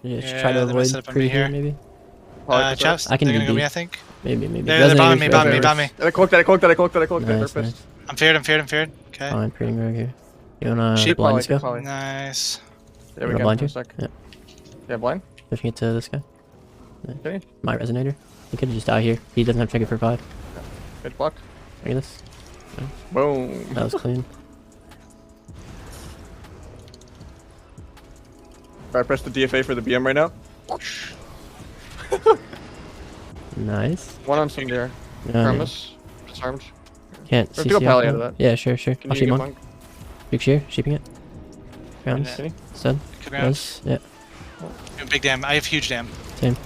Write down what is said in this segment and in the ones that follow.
Just try to they might avoid set up on pre me here, here. maybe. Chaps, I can they're do gonna go B. me, I think. Maybe. They're bombing me, Resonator. bombing me. I cloaked that. Nice, They're nice. pissed. I'm feared. Okay. Fine, pretty good here. You wanna Sheep blind this guy? Polly. Nice. Yeah, You we wanna can blind in you? a sec. Yeah. Yeah, blind. Pushing it to this guy. Okay. My Resonator. He could just die here. He doesn't have trinket for 5. Good block. Look at this. Boom. That was clean. Alright, press the DFA for the BM right now. Nice. One on some there. Yeah, Premise. Disarmed. can't Let's CC go off Pally that. out of that. Yeah, sure. Can I'll you sheep get monk. monk? Big shear, sheeping it. Grounds. Yeah. Can you? Stun. Good rounds. Yes. Yeah. Big dam. I have huge dam. Same.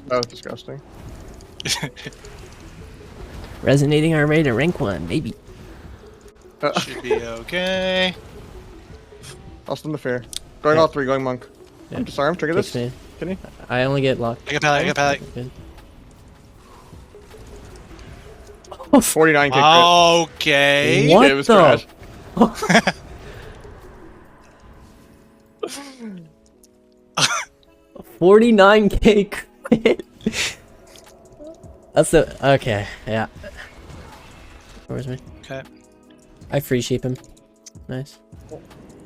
That was disgusting. Resonating our way to rank 1, maybe. Should be okay. I'll stun the fair. Going Yeah. all 3, going monk. Yeah. I'm disarmed, trigger Kicks this. me. Can he? I only get locked. I got pallet. Good. 49 kick Okay. What it was the? trash. 49k quit. That's the okay. Yeah. Where's me? Okay. I free sheep him. Nice.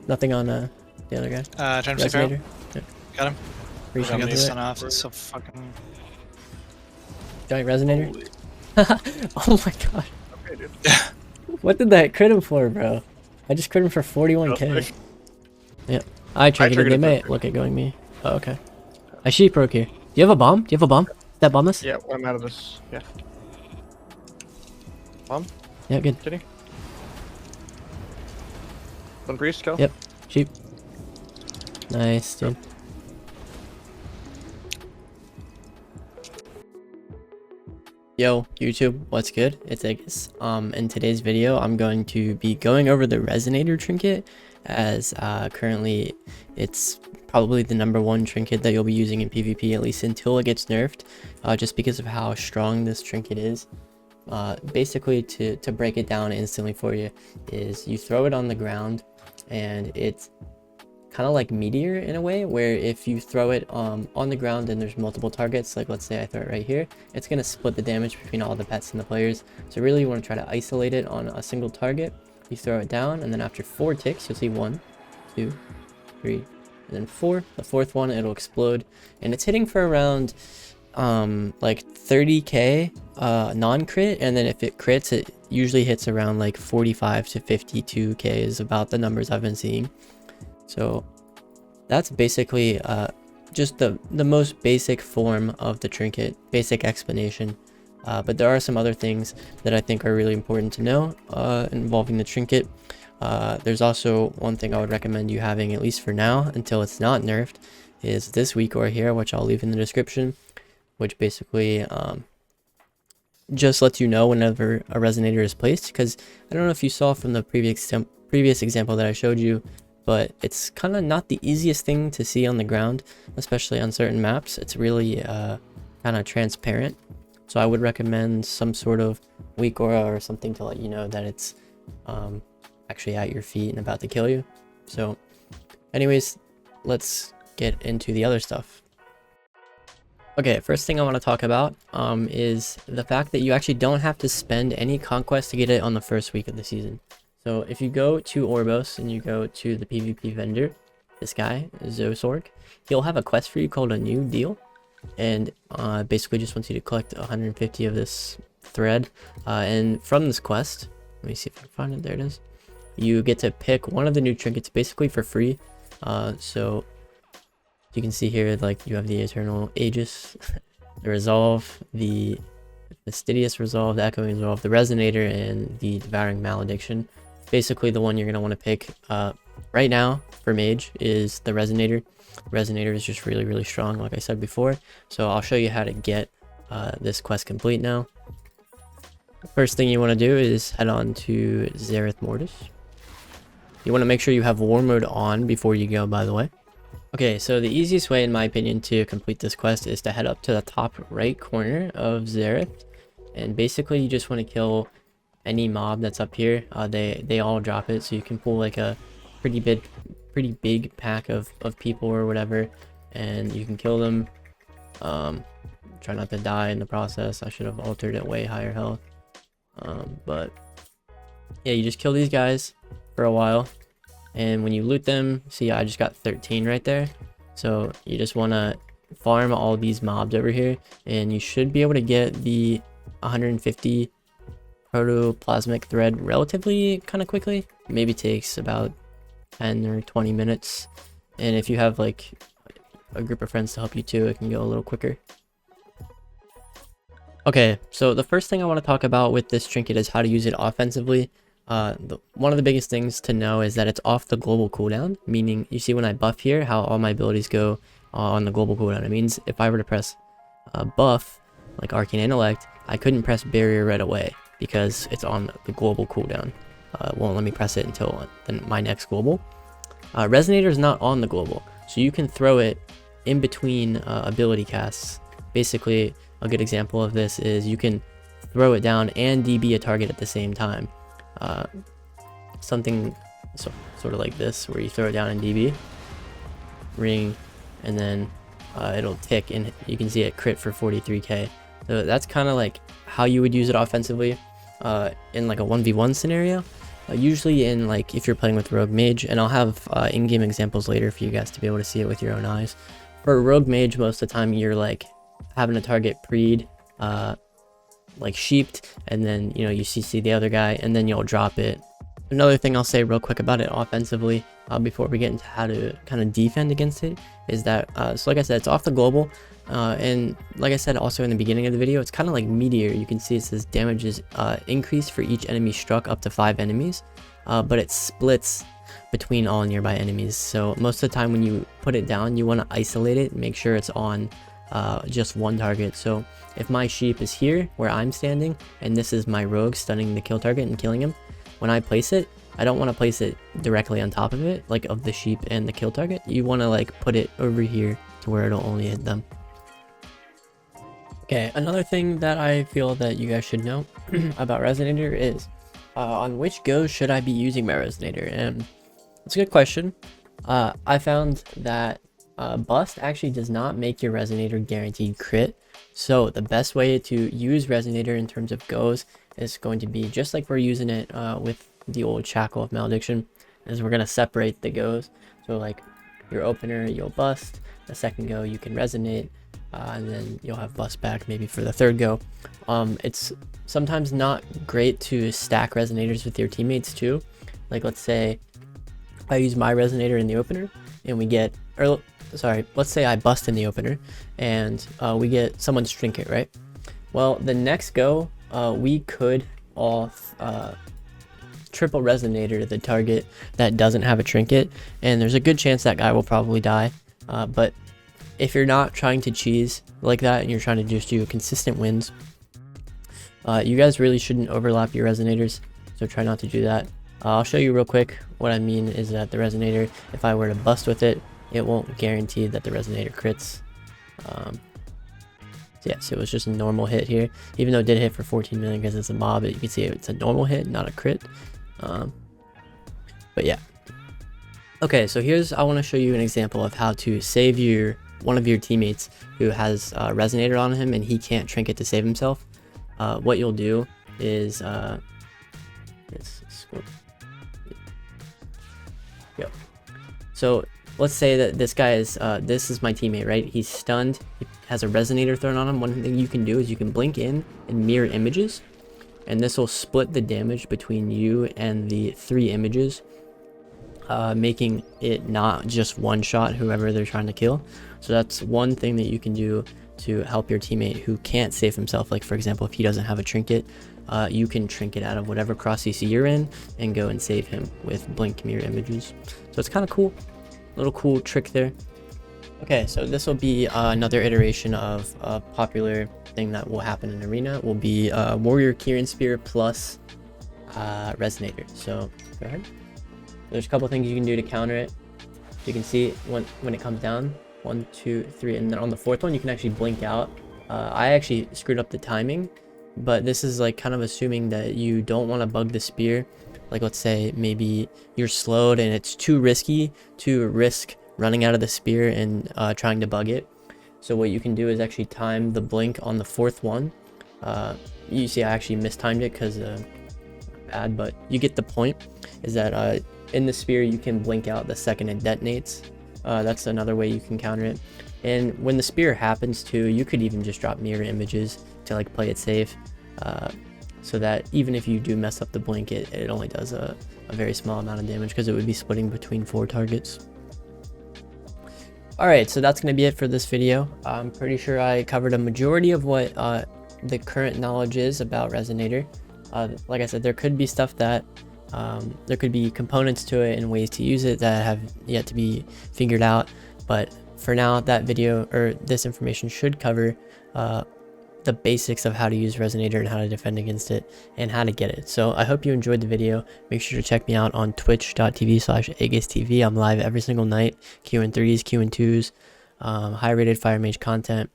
Nothing on the other guy. Trying to see Pharaoh. Resonator. Yeah. Got him. Free I sheep got do this it. son off. It's so fucking. Giant Resonator. Oh my god. Okay, dude. What did that crit him for, bro? I just crit him for 41k. Yeah. I triggered it. triggered They it may perfect. look at going me. Oh, okay. I sheep broke here. Do you have a bomb? That bomb us? Yeah, I'm out of this. Yeah. Bomb? Yeah, good. Kitty? One priest, kill? Yep. Sheep. Nice, dude. Yo, YouTube, what's good? It's Aeghis. In today's video, I'm going to be going over the Resonator trinket, as currently it's probably the #1 trinket that you'll be using in PvP, at least until it gets nerfed, just because of how strong this trinket is. Basically, to break it down instantly for you, is you throw it on the ground, and it's kind of like Meteor in a way, where if you throw it on the ground and there's multiple targets, like let's say I throw it right here, it's going to split the damage between all the pets and the players. So really you want to try to isolate it on a single target. You throw it down, and then after 4 ticks you'll see 1, 2, 3, and then 4. The 4th one, it'll explode, and it's hitting for around like 30k non-crit, and then if it crits, it usually hits around like 45 to 52k is about the numbers I've been seeing. So that's basically just the most basic form of the trinket, basic explanation. But there are some other things that I think are really important to know involving the trinket. There's also one thing I would recommend you having, at least for now, until it's not nerfed, is this weak aura here, which I'll leave in the description, which basically just lets you know whenever a resonator is placed. Because I don't know if you saw from the previous example that I showed you, but it's kind of not the easiest thing to see on the ground, especially on certain maps. It's really kind of transparent. So I would recommend some sort of weak aura or something to let you know that it's actually at your feet and about to kill you. So anyways, let's get into the other stuff. Okay, first thing I want to talk about is the fact that you actually don't have to spend any conquest to get it on the first week of the season. So if you go to Orbos and you go to the PvP vendor, this guy, Zosorg, he'll have a quest for you called a new deal. And basically just wants you to collect 150 of this thread. And from this quest, let me see if I can find it, there it is. You get to pick one of the new trinkets basically for free. So you can see here, like, you have the Eternal Aegis, the Resolve, the Fastidious Resolve, the Echoing Resolve, the Resonator, and the Devouring Malediction. Basically, the one you're going to want to pick right now for Mage is the Resonator. Resonator is just really, really strong, like I said before. So I'll show you how to get this quest complete now. First thing you want to do is head on to Zereth Mortis. You want to make sure you have War Mode on before you go, by the way. Okay, so the easiest way, in my opinion, to complete this quest is to head up to the top right corner of Zereth. And basically, you just want to kill any mob that's up here. They all drop it, so you can pull like a pretty pretty big pack of people or whatever, and you can kill them. Try not to die in the process. I should have altered it way higher health. But yeah, you just kill these guys for a while, and when you loot them, see, I just got 13 right there. So you just want to farm all these mobs over here, and you should be able to get the 150 protoplasmic thread relatively kind of quickly. Maybe takes about 10 or 20 minutes, and if you have like a group of friends to help you too, it can go a little quicker. Okay, so the first thing I want to talk about with this trinket is how to use it offensively. One of the biggest things to know is that it's off the global cooldown, meaning you see when I buff here how all my abilities go on the global cooldown. It means if I were to press buff like Arcane Intellect, I couldn't press barrier right away because it's on the global cooldown. It won't let me press it until my next global. Resonator is not on the global, so you can throw it in between ability casts. Basically, a good example of this is you can throw it down and DB a target at the same time. Something sort of like this, where you throw it down and DB, ring, and then it'll tick, and you can see it crit for 43k. So that's kind of like how you would use it offensively in like a 1v1 scenario. Usually in like if you're playing with Rogue Mage, and I'll have in-game examples later for you guys to be able to see it with your own eyes. For Rogue Mage, most of the time you're like having a target preed, like sheeped, and then you CC the other guy, and then you'll drop it. Another thing I'll say real quick about it offensively, before we get into how to kind of defend against it, is that so like I said, it's off the global, and like I said also in the beginning of the video, it's kind of like Meteor. You can see it says damage is increased for each enemy struck up to 5 enemies, but it splits between all nearby enemies. So most of the time when you put it down, you want to isolate it and make sure it's on just one target. So if my sheep is here where I'm standing, and this is my rogue stunning the kill target and killing him, when I place it, I don't want to place it directly on top of it, like of the sheep and the kill target. You want to like put it over here to where it'll only hit them. Okay, another thing that I feel that you guys should know about Resonator is on which go should I be using my Resonator? And it's a good question. I found that Bust actually does not make your Resonator guaranteed crit. So the best way to use Resonator in terms of goes is going to be just like we're using it with the old Shackle of Malediction, is we're going to separate the goes. So like your opener, you'll bust, the second go you can resonate, and then you'll have bust back maybe for the third go. It's sometimes not great to stack Resonators with your teammates too. Like let's say I use my Resonator in the opener and we get, or sorry, let's say I bust in the opener and we get someone's trinket, right? Well, the next go, we could all triple Resonator the target that doesn't have a trinket, and there's a good chance that guy will probably die. But if you're not trying to cheese like that and you're trying to just do consistent wins, you guys really shouldn't overlap your Resonators, so try not to do that. I'll show you real quick. What I mean is that the Resonator, if I were to bust with it, it won't guarantee that the Resonator crits. So it was just a normal hit here, even though it did hit for 14 million because it's a mob. You can see it's a normal hit, not a crit. But yeah. Okay, so I want to show you an example of how to save one of your teammates who has Resonator on him and he can't trinket to save himself. What you'll do is so let's say that this guy is this is my teammate, right? He's stunned, he has a Resonator thrown on him. One thing you can do is you can blink in and mirror images, and this will split the damage between you and the 3 images, making it not just one shot whoever they're trying to kill. So that's one thing that you can do to help your teammate who can't save himself. Like for example, if he doesn't have a trinket, you can trinket out of whatever cross CC you're in and go and save him with blink mirror images. So it's kind of cool, little cool trick there. Okay, so this will be another iteration of a popular thing that will happen in Arena. Will be Warrior Kieran Spear plus Resonator. So go ahead. There's a couple things you can do to counter it. You can see when it comes down, 1, 2, 3, and then on the 4th one you can actually blink out. I actually screwed up the timing, but this is like kind of assuming that you don't want to bug the spear Like let's say maybe you're slowed and it's too risky to risk running out of the spear and trying to bug it. So what you can do is actually time the blink on the 4th one. You see I actually mistimed it because bad, but you get the point. Is that in the spear you can blink out the second it detonates. That's another way you can counter it. And when the spear happens too, you could even just drop mirror images to like play it safe, so that even if you do mess up the blink, it only does a very small amount of damage because it would be splitting between 4 targets. Alright, so that's going to be it for this video. I'm pretty sure I covered a majority of what the current knowledge is about Resonator. Like I said, there could be stuff that there could be components to it and ways to use it that have yet to be figured out, but for now that video or this information should cover the basics of how to use Resonator and how to defend against it and how to get it. So I hope you enjoyed the video. Make sure to check me out on twitch.tv/AEGHISTV. I'm live every single night, Q&3s, Q&2s, high rated fire mage content.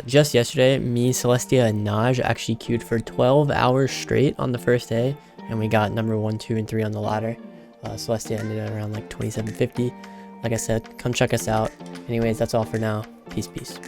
Just yesterday, me, Celestia, and Mage actually queued for 12 hours straight on the first day, and we got number 1, 2, and 3 on the ladder. Celestia ended at around like 2750. Like I said, come check us out. Anyways, that's all for now. Peace.